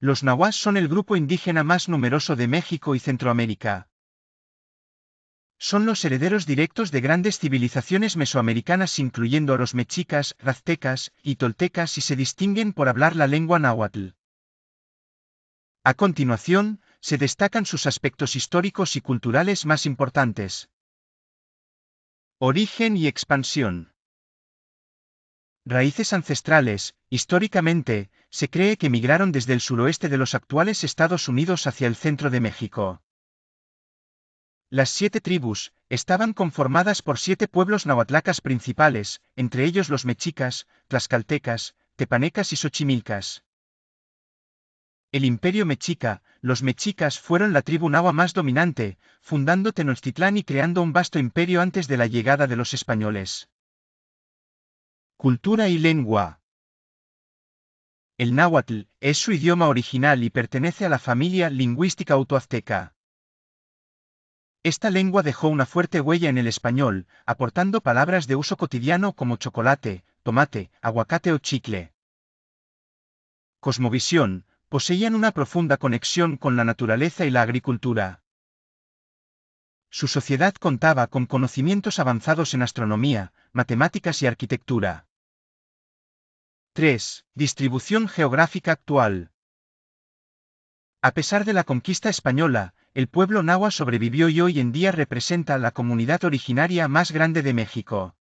Los nahuas son el grupo indígena más numeroso de México y Centroamérica. Son los herederos directos de grandes civilizaciones mesoamericanas incluyendo a los mexicas, aztecas y toltecas y se distinguen por hablar la lengua náhuatl. A continuación, se destacan sus aspectos históricos y culturales más importantes. Origen y expansión. Raíces ancestrales. Históricamente, se cree que migraron desde el suroeste de los actuales Estados Unidos hacia el centro de México. Las 7 tribus estaban conformadas por 7 pueblos nahuatlacas principales, entre ellos los mexicas, tlaxcaltecas, tepanecas y xochimilcas. El imperio mexica, los mexicas fueron la tribu nahua más dominante, fundando Tenochtitlán y creando un vasto imperio antes de la llegada de los españoles. Cultura y lengua. El náhuatl es su idioma original y pertenece a la familia lingüística utoazteca. Esta lengua dejó una fuerte huella en el español, aportando palabras de uso cotidiano como chocolate, tomate, aguacate o chicle. Cosmovisión. Poseían una profunda conexión con la naturaleza y la agricultura. Su sociedad contaba con conocimientos avanzados en astronomía, matemáticas y arquitectura. 3. Distribución geográfica actual. A pesar de la conquista española, el pueblo nahua sobrevivió y hoy en día representa la comunidad originaria más grande de México.